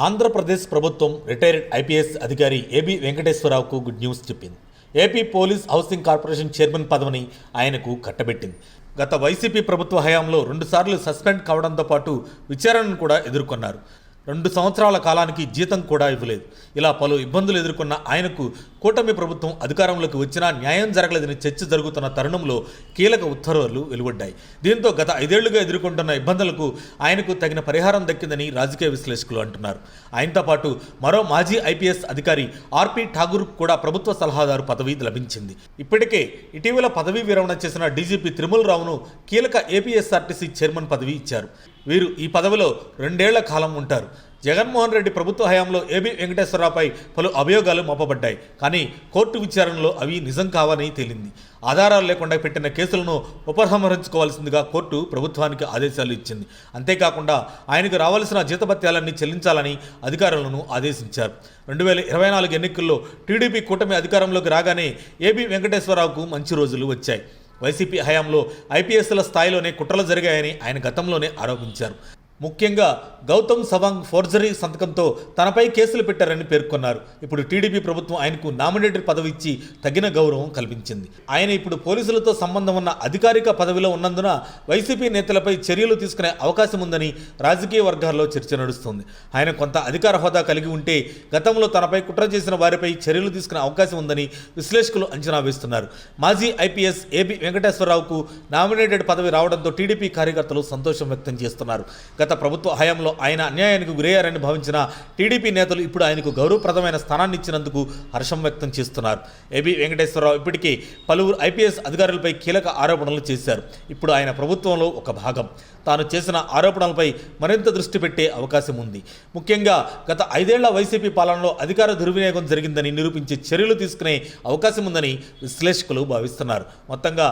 ఆంధ్రప్రదేశ్ ప్రభుత్వం retired IPS అధికారి AB వెంకటేశ్వరరావుకు good news చెప్పింది. AP police housing corporation chairman పదవిని ఆయనకు కట్టబెట్టింది. గత వైసీపీ ప్రభుత్వ హయాంలో 2 సార్లు సస్పెండ్ కావడంతో పాటు విచారణను కూడా ఎదుర్కొన్నారు. 2 సంవత్సరాల కాలానికి జీతం కూడా ఇవ్వలేదు. ఇలా పలు ఇబ్బందులు ఎదుర్కొన్న ఆయనకు కూటమి ప్రభుత్వం అధికారంలోకి వచ్చినా న్యాయం జరగలేదని చర్చ జరుగుతున్న తరుణంలో కీలక ఉత్తర్వులు వెలువడ్డాయి. దీంతో గత 5 ఏళ్లుగా ఎదుర్కొంటున్న ఇబ్బందులకు ఆయనకు తగిన పరిహారం దక్కిందని రాజకీయ విశ్లేషకులు అంటున్నారు. ఆయనతో పాటు మరో మాజీ ఐపీఎస్ అధికారి ఆర్పి ఠాగూర్ కూడా ప్రభుత్వ సలహాదారు పదవి లభించింది. ఇప్పటికే ఇటీవల పదవీ విరమణ చేసిన డీజీపీ తిరుమల రావును కీలక ఏపీఎస్ఆర్టీసీ చైర్మన్ పదవి ఇచ్చారు. వీరు ఈ పదవిలో 2 ఏళ్ల కాలం ఉంటారు. జగన్మోహన్ రెడ్డి ప్రభుత్వ హయాంలో ఏబి వెంకటేశ్వరరావుపై పలు అభియోగాలు మోపబడ్డాయి. కానీ కోర్టు విచారణలో అవి నిజం కావని తేలింది. ఆధారాలు లేకుండా పెట్టిన కేసులను ఉపసంహరించుకోవాల్సిందిగా కోర్టు ప్రభుత్వానికి ఆదేశాలు ఇచ్చింది. అంతేకాకుండా ఆయనకు రావాల్సిన జీతభత్యాలన్నీ చెల్లించాలని అధికారులను ఆదేశించారు. 2024 ఎన్నికల్లో టీడీపీ కూటమి అధికారంలోకి రాగానే ఏబి వెంకటేశ్వరరావుకు మంచి రోజులు వచ్చాయి. వైసీపీ హయాంలో ఐపీఎస్ల స్థాయిలోనే కుట్రలు జరిగాయని ఆయన గతంలోనే ఆరోపించారు. ముఖ్యంగా గౌతమ్ సవాంగ్ ఫోర్జరీ సంతకంతో తనపై కేసులు పెట్టారని పేర్కొన్నారు. ఇప్పుడు టీడీపీ ప్రభుత్వం ఆయనకు నామినేటెడ్ పదవి ఇచ్చి తగిన గౌరవం కల్పించింది. ఆయన ఇప్పుడు పోలీసులతో సంబంధం ఉన్న అధికారిక పదవిలో ఉన్నందున వైసీపీ నేతలపై చర్యలు తీసుకునే అవకాశం ఉందని రాజకీయ వర్గాల్లో చర్చ నడుస్తుంది. ఆయన కొంత అధికార హోదా కలిగి ఉంటే గతంలో తనపై కుట్ర చేసిన వారిపై చర్యలు తీసుకునే అవకాశం ఉందని విశ్లేషకులు అంచనా వేస్తున్నారు. మాజీ ఐపీఎస్ ఏబి వెంకటేశ్వరరావుకు నామినేటెడ్ పదవి రావడంతో టీడీపీ కార్యకర్తలు సంతోషం వ్యక్తం చేస్తున్నారు. గత ప్రభుత్వ హయాంలో ఆయన అన్యాయానికి గురయ్యారని భావించిన టీడీపీ నేతలు ఇప్పుడు ఆయనకు గౌరవప్రదమైన స్థానాన్ని ఇచ్చినందుకు హర్షం వ్యక్తం చేస్తున్నారు. ఏబి వెంకటేశ్వరరావు ఇప్పటికే పలువురు ఐపీఎస్ అధికారులపై కీలక ఆరోపణలు చేశారు. ఇప్పుడు ఆయన ప్రభుత్వంలో ఒక భాగం. తాను చేసిన ఆరోపణలపై మరింత దృష్టి పెట్టే అవకాశం ఉంది. ముఖ్యంగా గత 5 ఏళ్ల వైసీపీ పాలనలో అధికార దుర్వినియోగం జరిగిందని నిరూపించే చర్యలు తీసుకునే అవకాశం ఉందని విశ్లేషకులు భావిస్తున్నారు. మొత్తంగా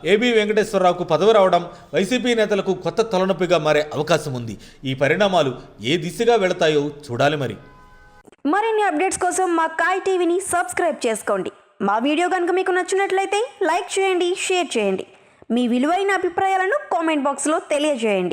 ఏబి వెంకటేశ్వరరావుకు పదవి రావడం వైసీపీ నేతలకు కొత్త తలనొప్పిగా మారే అవకాశం ఉంది. ఈ పరిణామాలు ఏ దిశగా వెళతాయో చూడాలి. మరిన్ని అప్డేట్స్ కోసం మా కాయ్ టీవీని సబ్స్క్రైబ్ చేసుకోండి. మా వీడియో కనుక మీకు నచ్చినట్లయితే లైక్ చేయండి, షేర్ చేయండి. మీ విలువైన అభిప్రాయాలను కామెంట్ బాక్స్లో తెలియజేయండి.